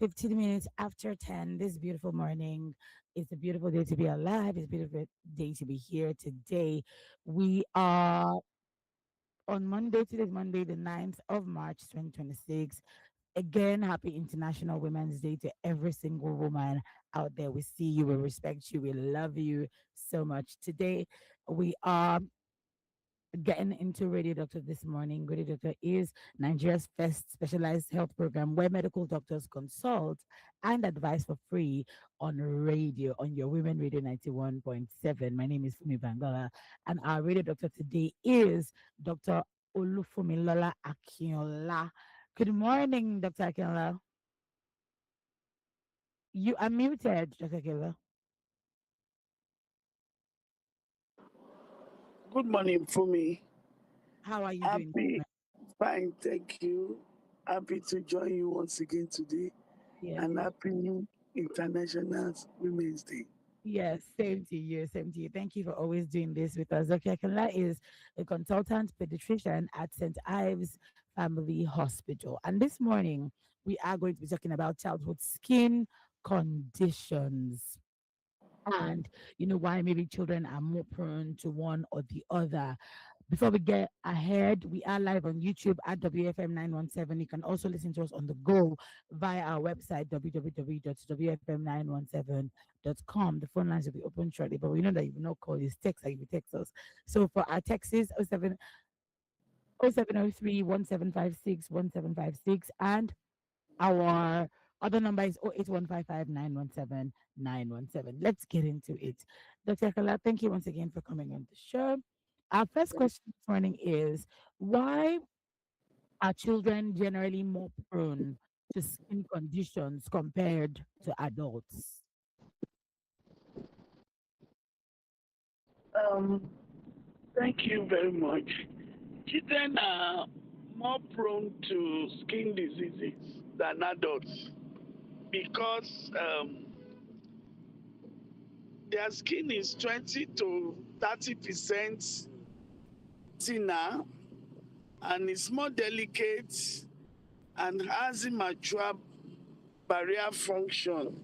15 minutes after 10 this beautiful morning. It's a beautiful day to be alive. It's a beautiful day to be here today. We are on Monday. Today's Monday, the 9th of March, 2026. Again, happy International Women's Day to every single woman out there. We see you, we respect you, we love you so much. Today, we are getting into Radio Doctor this morning. Radio Doctor is Nigeria's first specialized health program where medical doctors consult and advise for free on radio, on your Women Radio 91.7. My name is Fumi Bangala, and our Radio Doctor today is Dr. Olufumilola Akinola. Good morning, Dr. Akinola. You are muted, Dr. Akinola. Good morning, Fumi. How are you doing? Happy, fine, thank you. Happy to join you once again today, Yes. and happy International Women's Day. Yes, same to you, same to you. Thank you for always doing this with us. Dr. Akinla is a consultant pediatrician at St. Ives Family Hospital. And this morning, we are going to be talking about childhood skin conditions and why maybe children are more prone to one or the other. Before we get ahead, we are live on YouTube at WFM 917. You can also listen to us on the go via our website www.wfm917.com. The phone lines will be open shortly, but we know that you will not call, is text, like you text us. So for our texts, 0703 1756 1756, and our other number is 08155 Let's get into it. Dr. Kala, thank you once again for coming on the show. Our first question this morning is, why are children generally more prone to skin conditions compared to adults? Um, Thank you very much. Children are more prone to skin diseases than adults because their skin is 20 to 30% thinner and is more delicate and has immature barrier function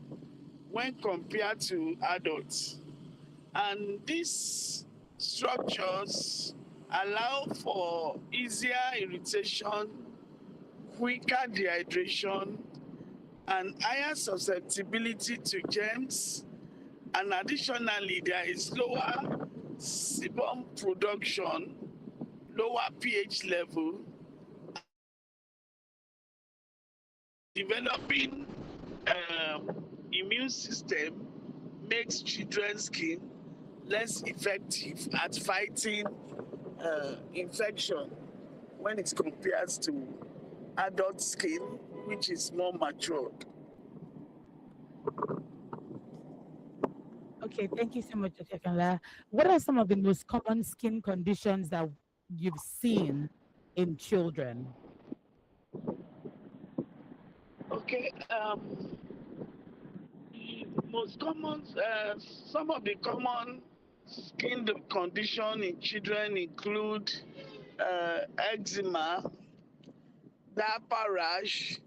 when compared to adults. And these structures allow for easier irritation, quicker dehydration, and higher susceptibility to germs. And additionally, there is lower sebum production, lower pH level, developing immune system makes children's skin less effective at fighting infection when it compares to adult skin, which is more matured. Okay, thank you so much, Dr. Kala. What are some of the most common skin conditions that you've seen in children? Okay, most common, some of the common skin condition in children include eczema, diaper rash,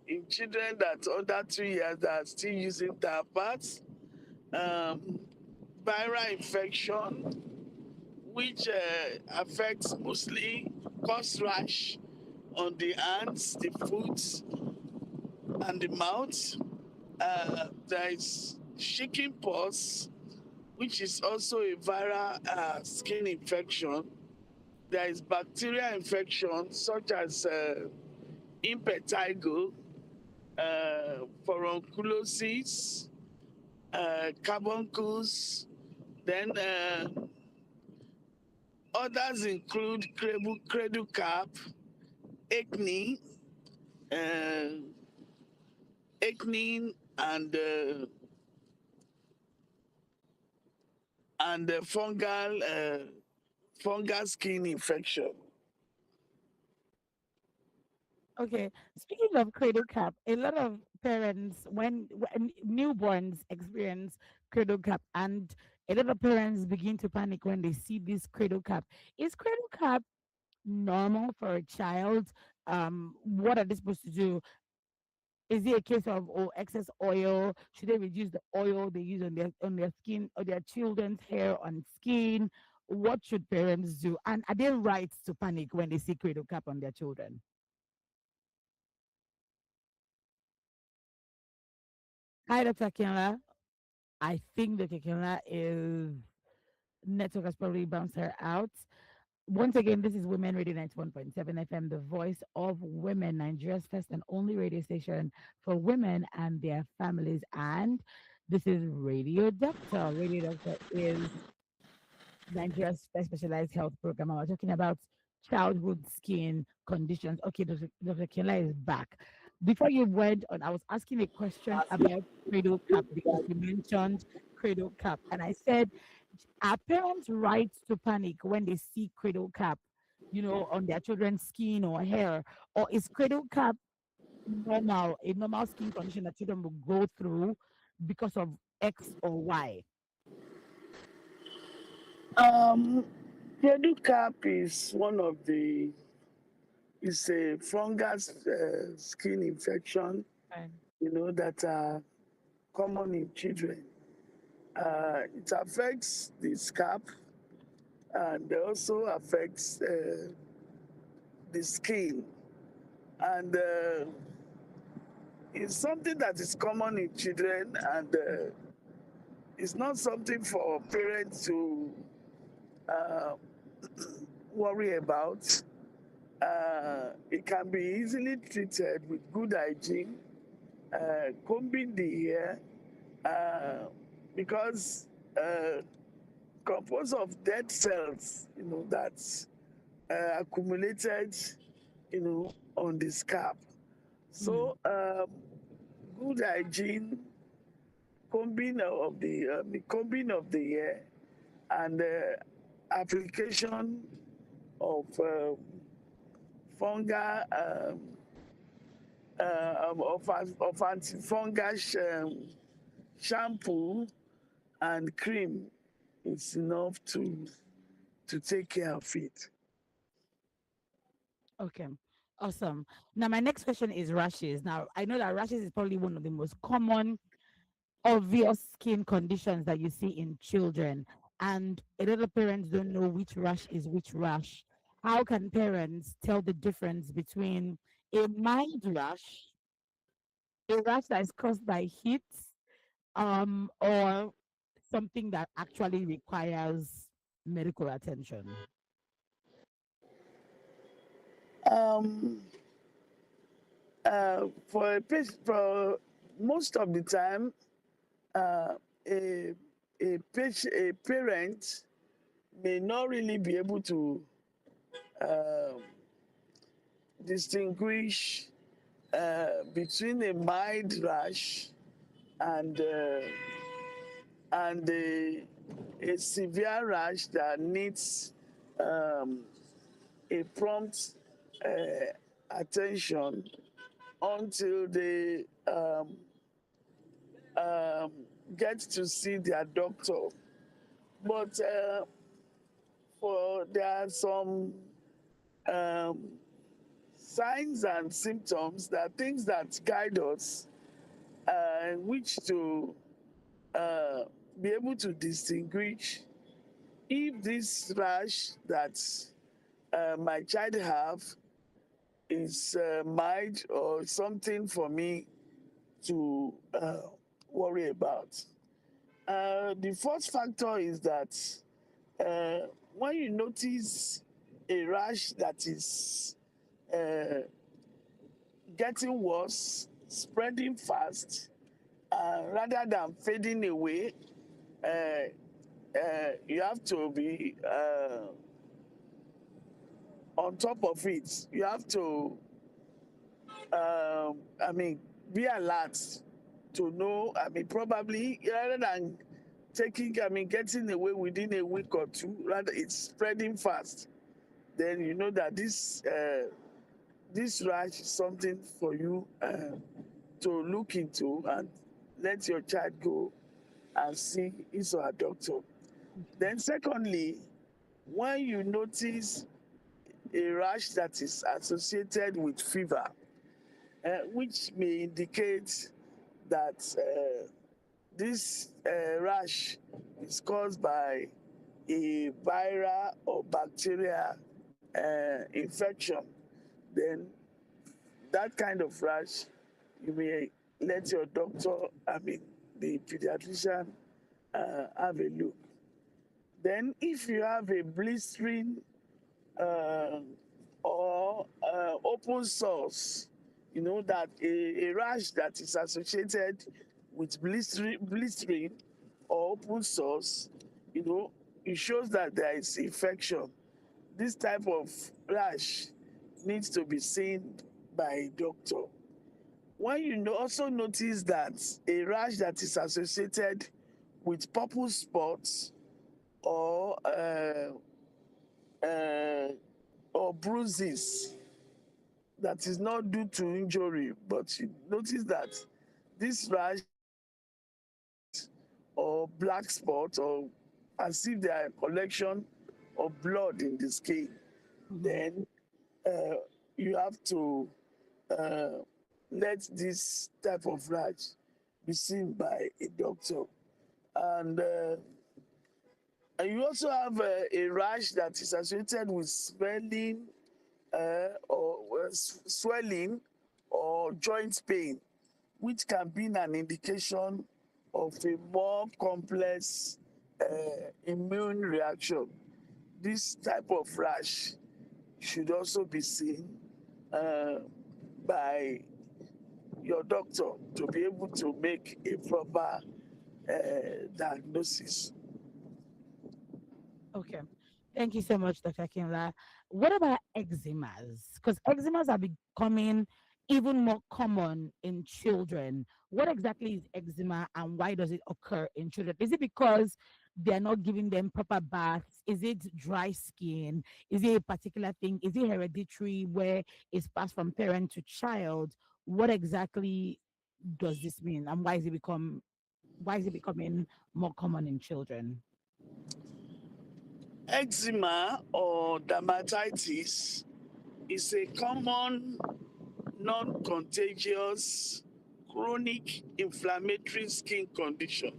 in children that under 2 years that are still using diapers, um, viral infection, which affects mostly cause rash on the hands, the foot, and the mouth. There is chicken pox, which is also a viral skin infection. There is bacterial infection such as impetigo, furunculosis, carbuncles. Then others include cradle cap, acne, uh, acne, and fungal skin infection. Okay, speaking of cradle cap, a lot of parents, when newborns experience cradle cap, and a lot of parents begin to panic when they see this cradle cap. Is cradle cap normal for a child? What are they supposed to do? Is it a case of excess oil? Should they reduce the oil they use on their skin or their children's hair on skin? What should parents do? And are they right to panic when they see cradle cap on their children? Hi, Dr. Kenla. I think Dr. Kenla is network has probably bounced her out. Once again, this is Women Radio 91.7 FM, the voice of women, Nigeria's first and only radio station for women and their families. And this is Radio Doctor. Radio Doctor is Nigeria's first specialized health program. I was talking about childhood skin conditions. Okay, Dr. Kela is back. Before you went on, I was asking a question about cradle cap because you mentioned cradle cap. And I said, are parents right to panic when they see cradle cap, on their children's skin or hair? Or is cradle cap a normal skin condition that children will go through because of X or Y? Um, Credu cap is it's a fungus skin infection, Fine. that are common in children. It affects the scalp and also affects the skin. And it's something that is common in children, and it's not something for parents to uh, worry about. It can be easily treated with good hygiene, combing the hair, uh, because composed of dead cells, that's accumulated, on the scalp. Mm, So good hygiene, combing of the hair, and application of fungal of antifungal shampoo and cream is enough to take care of it. okay. Awesome. Now, my next question is rashes. Now, I know that rashes is probably one of the most common, obvious skin conditions that you see in children. And a lot of parents don't know which rash is which rash. How can parents tell the difference between a mild rash, a rash that is caused by heat, or something that actually requires medical attention? Um, for most of the time, uh, a a parent may not really be able to uh, distinguish between a mild rash and a severe rash that needs um, a prompt attention until they um, get to see their doctor. But for there are some um, signs and symptoms, that things that guide us, which to uh, be able to distinguish if this rash that my child have is mild or something for me to worry about. The first factor is that when you notice a rash that is uh, getting worse, spreading fast, rather than fading away, you have to be on top of it. You have to, I mean, be alert to know. I mean, probably rather than getting away within a week or two, rather it's spreading fast. Then you know that this rash is something for you to look into and let your child go and see his or her doctor. Then secondly, when you notice a rash that is associated with fever, which may indicate that this rash is caused by a viral or bacterial infection. Then that kind of rash, you may let your doctor, the pediatrician, have a look. Then, if you have a blistering uh, or open sores, you know that a rash that is associated with blistering or open sores, you know, it shows that there is infection. This type of rash needs to be seen by a doctor. When you also notice that a rash that is associated with purple spots or uh, or bruises that is not due to injury, but you notice that this rash or black spot or as if they are a collection of blood in the skin, Mhm. then uh, you have to uh, let this type of rash be seen by a doctor. And you also have a rash that is associated with swelling or joint pain, which can be an indication of a more complex immune reaction. This type of rash should also be seen uh, by your doctor to be able to make a proper diagnosis. Okay. Thank you so much, Dr. Kinla. What about eczemas? Because eczemas are becoming even more common in children. What exactly is eczema and why does it occur in children? Is it because they're not giving them proper baths? Is it dry skin? Is it a particular thing? Is it hereditary where it's passed from parent to child? What exactly does this mean? And why is it becoming more common in children? Eczema or dermatitis is a common non-contagious chronic inflammatory skin condition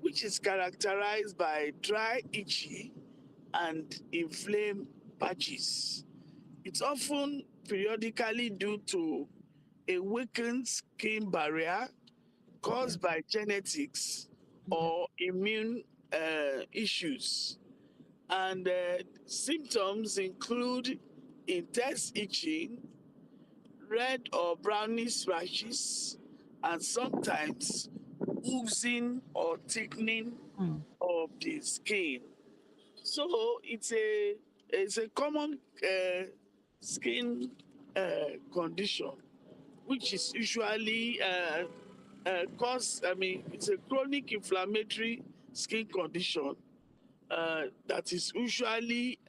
which is characterized by dry, itchy, and inflamed patches. It's often periodically due to a weakened skin barrier Okay. caused by genetics Okay. or immune issues. And symptoms include intense itching, red or brownish rashes, and sometimes oozing or thickening Mm. of the skin. So it's a common skin condition, which is usually caused. It's a chronic inflammatory skin condition that is usually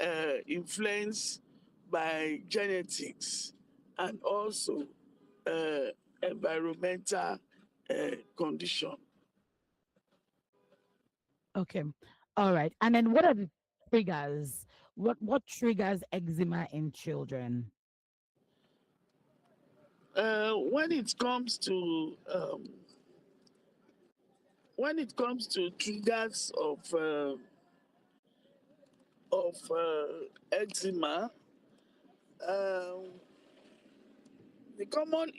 influenced by genetics and also uh, environmental condition. Okay. All right. And then what are the triggers? What triggers eczema in children? When it comes to triggers of eczema, um, the common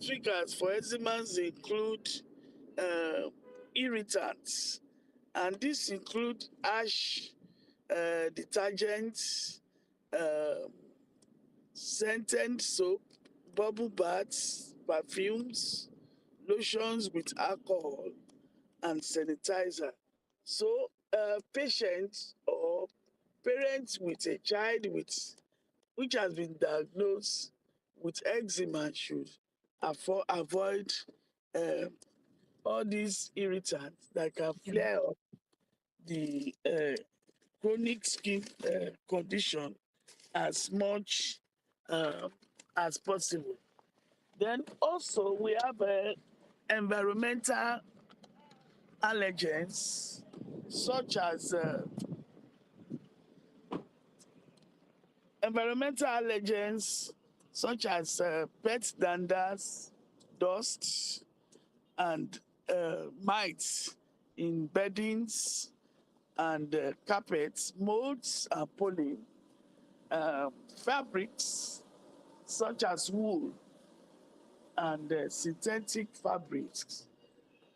triggers for eczema include uh, irritants, and this include ash detergents, um scented soap, bubble baths, perfumes, lotions with alcohol, and sanitizer. So, patients or parents with a child which has been diagnosed with eczema should avoid uh, all these irritants that can Okay. flare up the chronic skin condition as much uh, as possible. Then also we have environmental allergens such as such as pet danders, dust, and mites in beddings and carpets, molds and pollen, fabrics such as wool and synthetic fabrics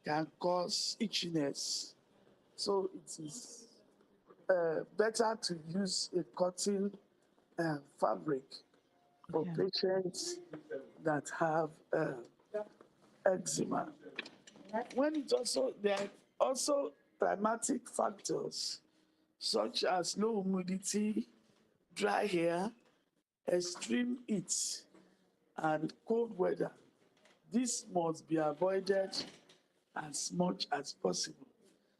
can cause itchiness. So it is better to use a cotton fabric for Okay. patients that have eczema. When it also there are also climatic factors such as low humidity, dry hair, extreme heat, and cold weather. This must be avoided as much as possible.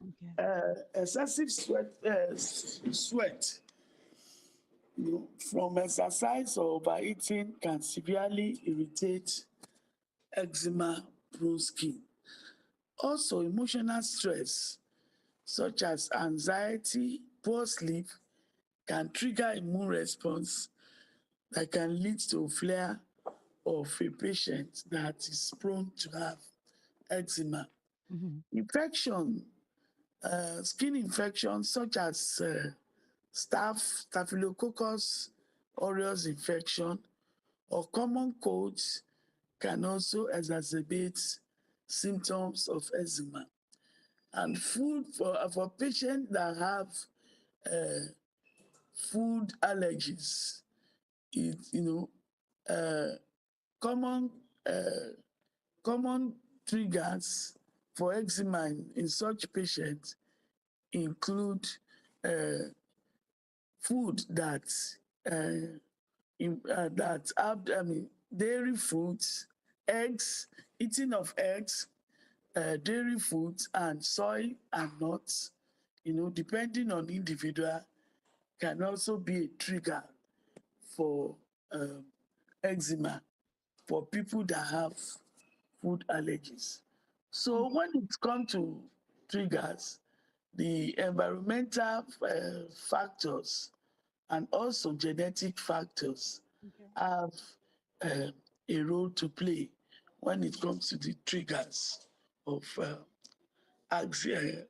Okay. Excessive sweat, from exercise or overeating can severely irritate eczema-prone skin. Also, emotional stress such as anxiety, poor sleep can trigger immune response that can lead to flare of a patient that is prone to have eczema. Mm-hmm. Infection, skin infections such as Staphylococcus aureus infection or common colds can also exacerbate symptoms of eczema. And food for patients that have food allergies, it uh, common uh, common triggers for eczema in such patients include uh, food uh, that have, dairy foods, eggs, eating of eggs, dairy foods, and soy and nuts. Depending on the individual, can also be a trigger for um, eczema for people that have food allergies. So Okay. when it comes to triggers, the environmental factors and also genetic factors Okay. have uh, a role to play when it comes to the triggers of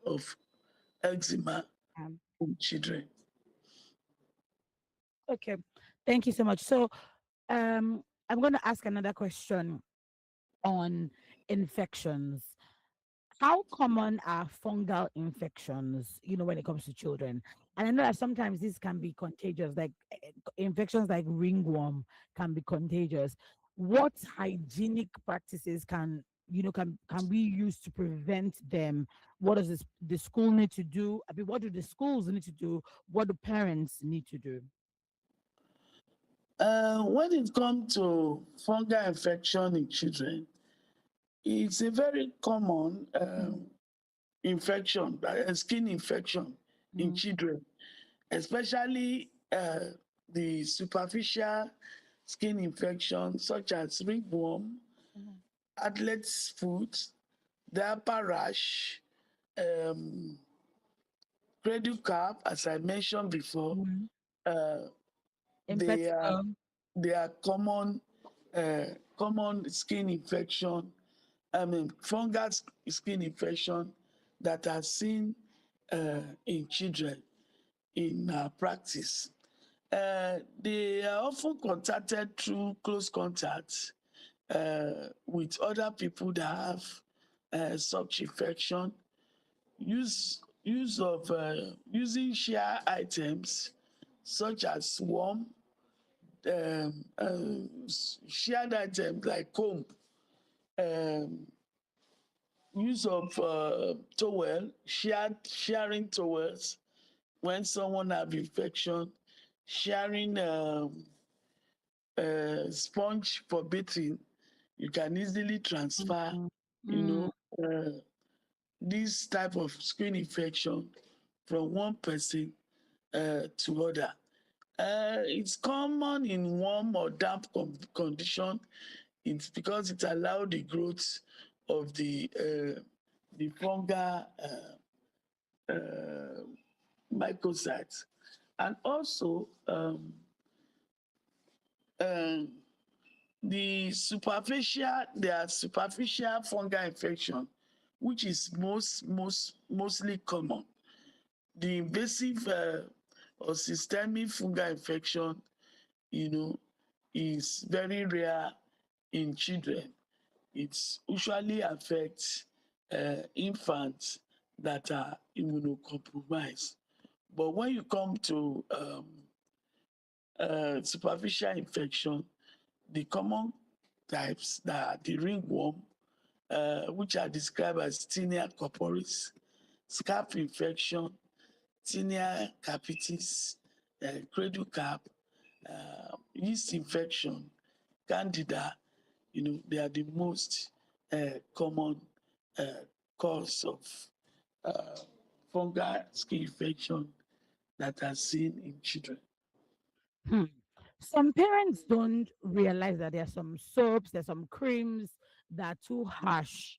of eczema Um, in children. okay. Thank you so much. So, I'm going to ask another question on infections. How common are fungal infections, when it comes to children? And I know that sometimes this can be contagious, like infections like ringworm can be contagious. What hygienic practices can we use to prevent them? What does the school need to do? I mean, what do the schools need to do? What do parents need to do? When it comes to fungal infection in children, it's a very common Mhm, infection, skin infection in mhm, children, especially the superficial skin infection such as ringworm, mhm, athlete's foot, diaper rash, um, cradle cap, as I mentioned before. mhm. Uh, they are Impetigo. they are uh, common skin infection. I mean, fungal skin infection that are seen in children in practice. They are often contacted through close contact with other people that have such infection. Use of using share items such as worm, shared items like comb, um, use of towel, sharing towels when someone have infection, sharing sponge for bathing. You can easily transfer, Mhm, you mm, know, uh, this type of skin infection from one person to other. It's common in warm or damp condition. It's because it allows the growth of the fungal uh, microcytes, and also um, there are superficial fungal infection, which is mostly common. The invasive or systemic fungal infection, you know, is very rare in children. It usually affects infants that are immunocompromised. But when you come to superficial infection, the common types that are the ringworm, which are described as tinea corporis, scalp infection, tinea capitis, cradle cap, yeast infection, candida, they are the most common uh, cause of uh, fungal skin infection that are seen in children. Hmm. Some parents don't realize that there's some soaps, there's some creams that are too harsh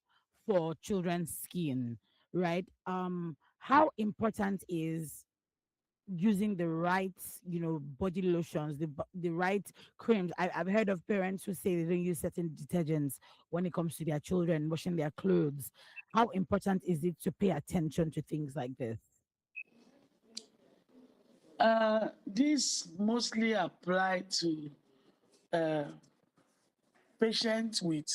for children's skin, right? How important is using the right, body lotions, the right creams? I've heard of parents who say they don't use certain detergents when it comes to their children washing their clothes. How important is it to pay attention to things like this? This mostly apply to uh, patients with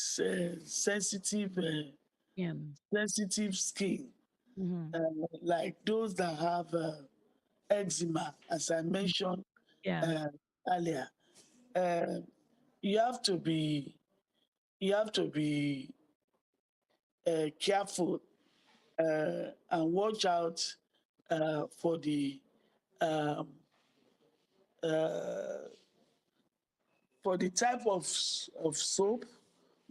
Yeah. sensitive skin, Hmm. uh, like those that have eczema, as I mentioned Yeah. uh, earlier. Uh, you have to be you have to be careful and watch out for um, uh, the type of soap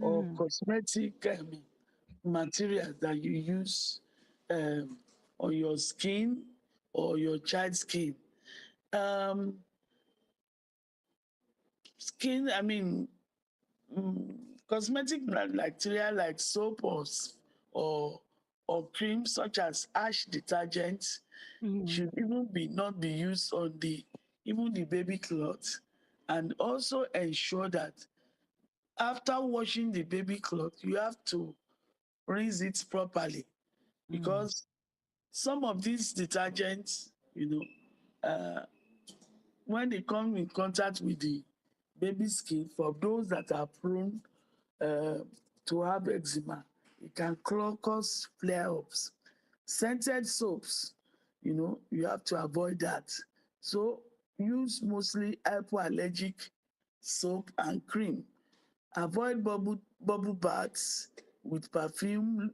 or Hmm. cosmetic material that you use um, on your skin or your child's skin. Um, Skin, I mean, mm, cosmetic material like soap or cream such as ash detergents Hmm. should even be not be used on the even the baby cloth, and also ensure that after washing the baby cloth you have to rinse it properly, Hmm. because some of these detergents, uh, when they come in contact with the baby skin, for those that are prone uh, to have eczema, it can cause flare ups. Scented soaps, you have to avoid that. So use mostly hypoallergic soap and cream. Avoid bubble baths with perfume,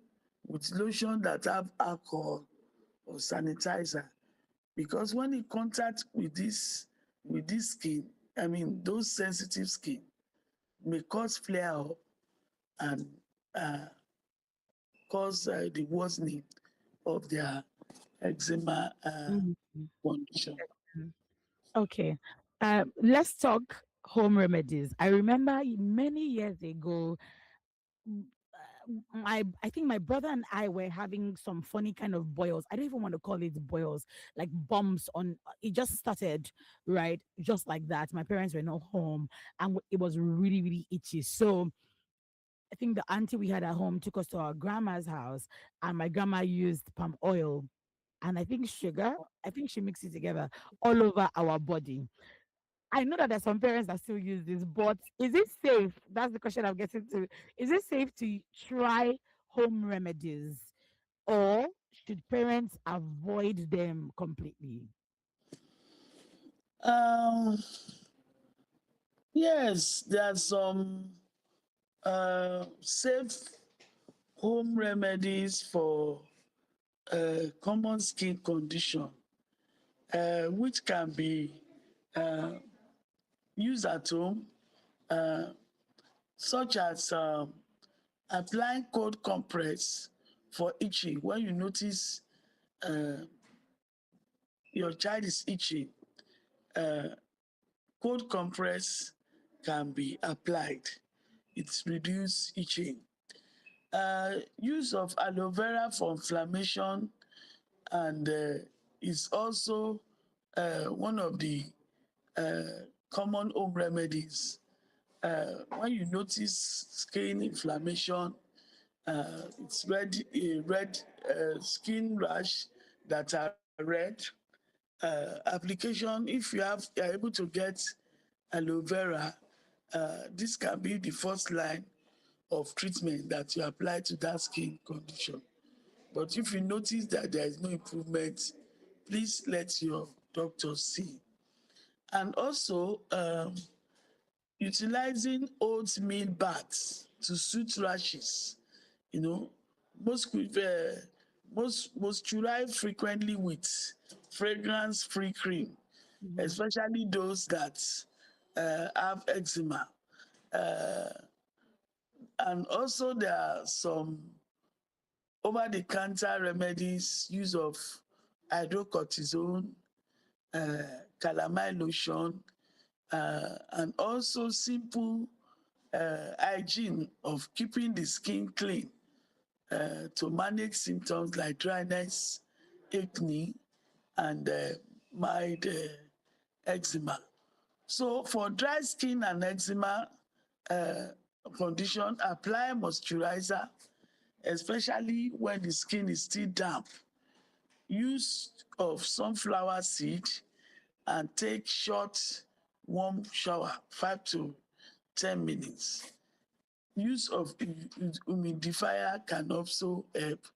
with lotion that have alcohol or sanitizer, because when in contact with this skin, I mean those sensitive skin, may cause flare up and uh, cause the worsening of their eczema Hmm. condition. Okay. Let's talk home remedies. I remember many years ago, I think my brother and I were having some funny kind of boils. I don't even want to call it boils, like bumps on. It just started, right, just like that. My parents were not home, and it was really really itchy. So I think the auntie we had at home took us to our grandma's house, and my grandma used palm oil and I think sugar. I think she mixed it together all over our body. I know that there's some parents that still use this, but is it safe? That's the question I'm getting to. Is it safe to try home remedies, or should parents avoid them completely? Um, yes, there are some safe home remedies for common skin condition, which can be uh, used at home, uh, such as applying cold compress for itching. When you notice uh, your child is itching, uh, cold compress can be applied. It reduces itching. Use of aloe vera for inflammation and is also one of the common home remedies When you notice skin inflammation, it's red skin rash that are red. Application, if you're able to get aloe vera, this can be the first line of treatment that you apply to that skin condition. But if you notice that there is no improvement, please let your doctor see. And also, utilizing oatmeal baths to soothe rashes. You know, most moisturize frequently with fragrance-free cream, Mhm. especially those that have eczema. Uh, and also, there are some over-the-counter remedies, use of hydrocortisone, calamine lotion, and also simple hygiene of keeping the skin clean to manage symptoms like dryness, acne, and mild eczema. So for dry skin and eczema uh, condition, apply moisturizer, especially when the skin is still damp. Use of sunflower seed and take short warm shower, 5 to 10 minutes. Use of humidifier can also help,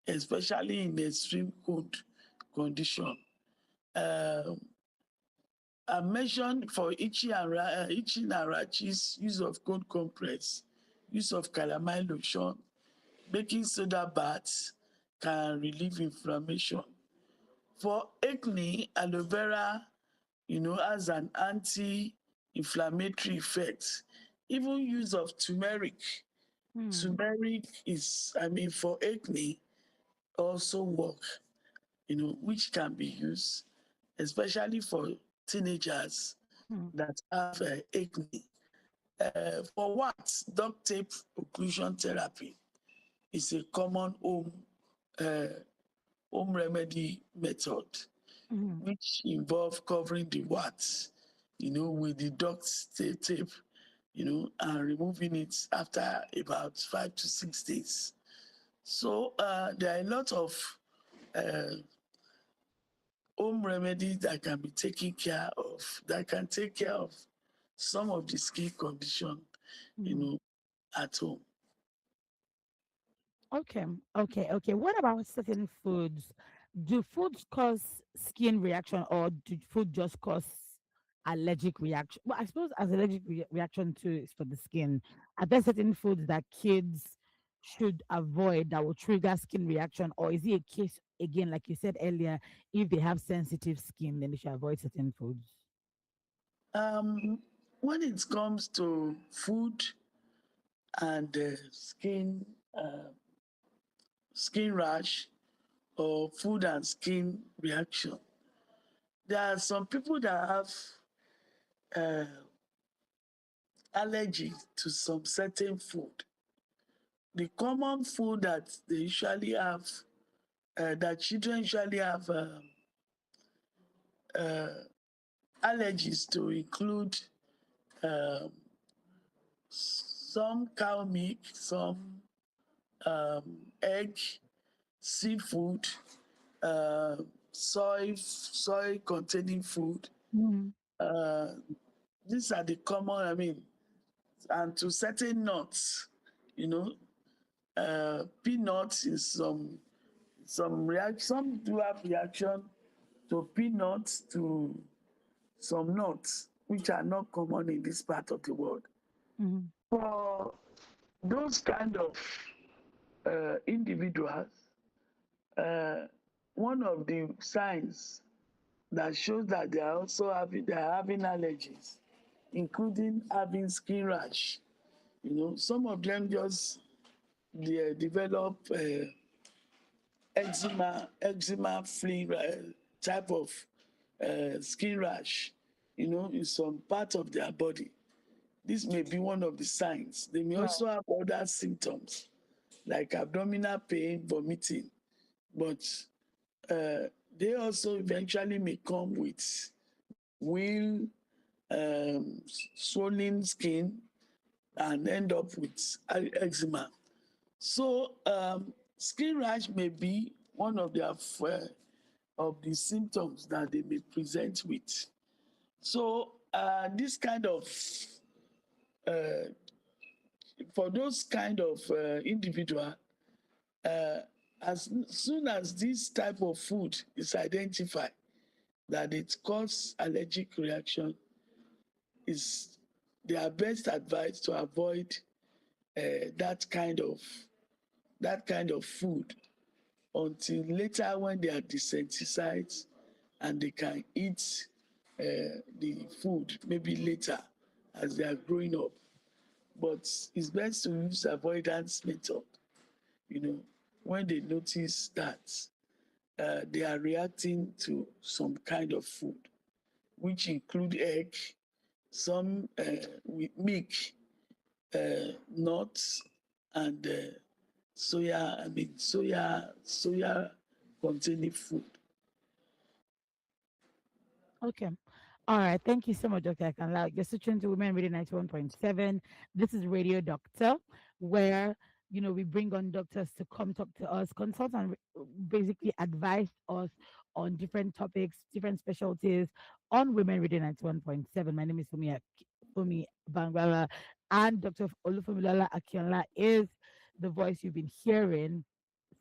especially in extreme cold condition. Um, I mentioned for itching and rashes, use of cold compress, use of calamine lotion, baking soda baths can relieve inflammation. For acne, aloe vera, has an anti-inflammatory effect. Even use of turmeric. Hmm. Turmeric is, for acne, also work, which can be used, especially for teenagers Hmm. that have acne. For what? Duct tape occlusion therapy is a common uh, home remedy method, Mhm. which involve covering the warts, with the tape, and removing it after about 5 to 6 days. So there are a lot of uh, home remedies that can be taken care of, that can take care of some of the skin condition, you Mhm. know, at home. Okay, okay. What about certain foods? Do foods cause skin reaction, or do food just cause allergic reaction? Well, I suppose as allergic reaction too is for the skin. Are there certain foods that kids should avoid that will trigger skin reaction, or is it a case again, like you said earlier, if they have sensitive skin, then they should avoid certain foods? When it comes to food and skin rash or food and skin reaction, there are some people that have uh, allergy to some certain food. The common food that they usually have, that children usually have uh, allergies to include um, some cow milk, some egg, seafood, uh, soy containing food. Mm-hmm. Uh, these are the common, and to certain nuts, you know, peanuts is some do have reaction to peanuts, to some nuts, which are not common in this part of the world. Mm-hmm. For those kind of individuals, uh, one of the signs that shows that they are having allergies, including having skin rash. Some of them just they develop eczema flea type of skin rash, in some part of their body. This may be one of the signs. They may Right. also have other symptoms like abdominal pain, vomiting, but uh, they also eventually may come with will swollen skin, and end up with eczema. So skin rash may be one of the symptoms that they may present with. So this kind of for those kind of individual, uh, as soon as this type of food is identified that it causes allergic reaction, is they are best advised to avoid that kind of food until later when they are desensitized and they can eat the food maybe later as they are growing up. But it's best to use avoidance method, you know, when they notice that they are reacting to some kind of food, which include egg, some with milk, nuts, and soya containing food. Okay. All right. Thank you so much, Dr. Akanla. You're switching to Women Radio 91.7. This is Radio Doctor, where we bring on doctors to come talk to us, consult and basically advise us on different topics, different specialties on Women Radio 91.7. My name is Fumi Bangwala, and Dr. Olufemilola Akionla is the voice you've been hearing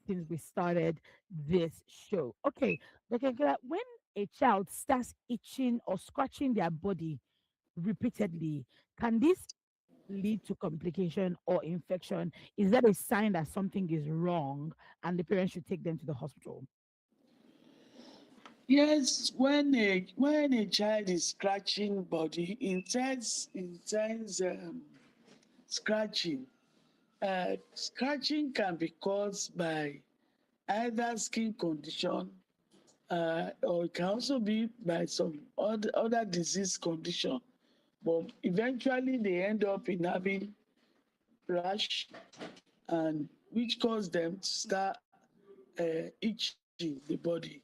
since we started this show. Okay, Dr. Nkela, when a child starts itching or scratching their body repeatedly, can this lead to complication or infection? Is that a sign that something is wrong and the parents should take them to the hospital? Yes, when a child is scratching body, intense scratching. Scratching can be caused by either skin condition, or it can also be by some other disease condition. But eventually, they end up in having rash, and which cause them to start itching the body.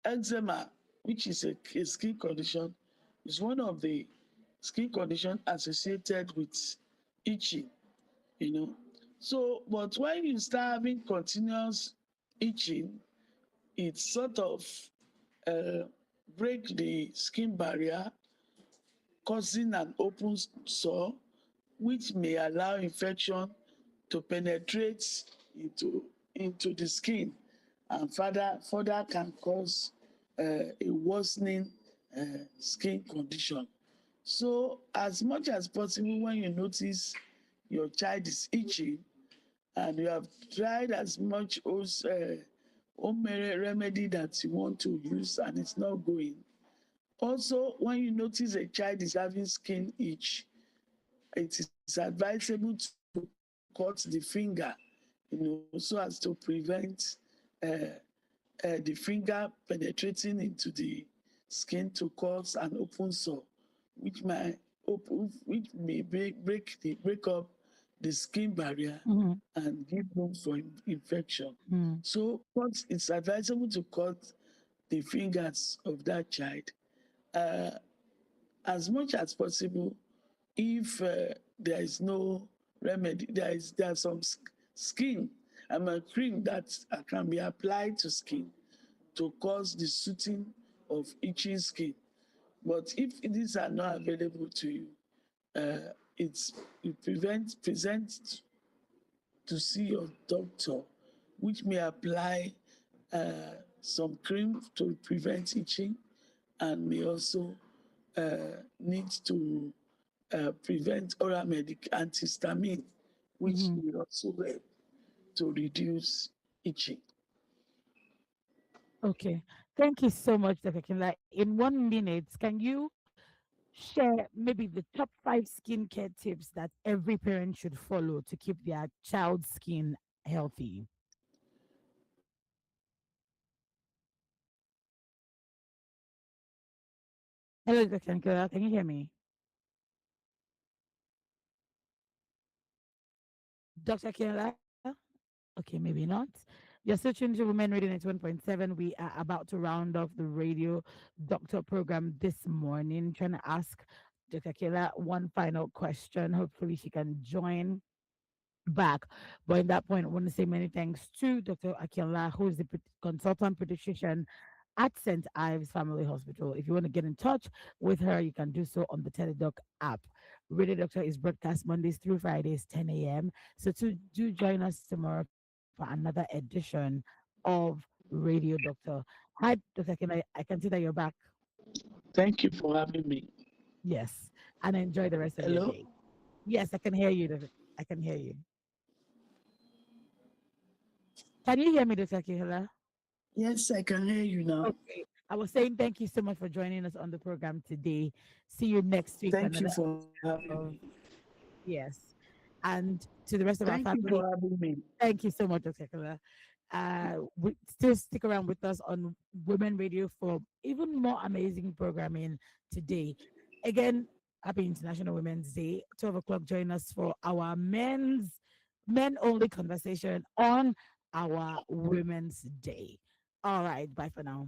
Eczema, which is a skin condition, is one of the skin condition associated with itching, you know. So, but when you start having continuous itching, it sort of uh, break the skin barrier, causing an open sore, which may allow infection to penetrate into the skin and further can cause a worsening skin condition. So as much as possible, when you notice your child is itching and you have tried as much as home remedy that you want to use and it's not going. Also, when you notice a child is having skin itch, it is advisable to cut the finger, so as to prevent uh, the finger penetrating into the skin to cause an open sore, which which may break up the skin barrier Mm-hmm. and give room for infection. Mm-hmm. So, it's advisable to cut the fingers of that child uh, as much as possible. If there is no remedy, there are some skin a cream that can be applied to skin to cause the soothing of itching skin. But if these are not available to you, it's it present to see your doctor, which may apply some cream to prevent itching and may also need to prevent oral medic antihistamine, which Mm-hmm. will also help to reduce itching. Okay. Thank you so much, Dr. Kinla. In 1 minute, can you share maybe the top 5 skincare tips that every parent should follow to keep their child's skin healthy? Hello, Dr. Kinla. Can you hear me? Dr. Kinla? Okay, maybe not. You're searching to Women Radio 91.7. We are about to round off the Radio Doctor program this morning, trying to ask Dr. Kayla one final question. Hopefully, she can join back. But in that point, I want to say many thanks to Dr. Akila, who is the consultant pediatrician at St. Ives Family Hospital. If you want to get in touch with her, you can do so on the TeleDoc app. Radio Doctor is broadcast Mondays through Fridays, 10 a.m. So do join us tomorrow for another edition of Radio Doctor. Hi, Dr. Akila. I can see that you're back. Thank you for having me. Yes. And enjoy the rest of your Hello? day. Yes, I can hear you. I can hear you. Can you hear me, Dr. Akila? Yes, I can hear you now. Okay. I was saying thank you so much for joining us on the program today. See you next week for Thank you another for having me. episode of Yes. And to the rest of our Thank you for family, having me. thank you so much, Dr. Kala. Still stick around with us on Women Radio for even more amazing programming today. Again, happy International Women's Day. 12 o'clock, join us for our men only conversation on our Women's Day. All right, bye for now.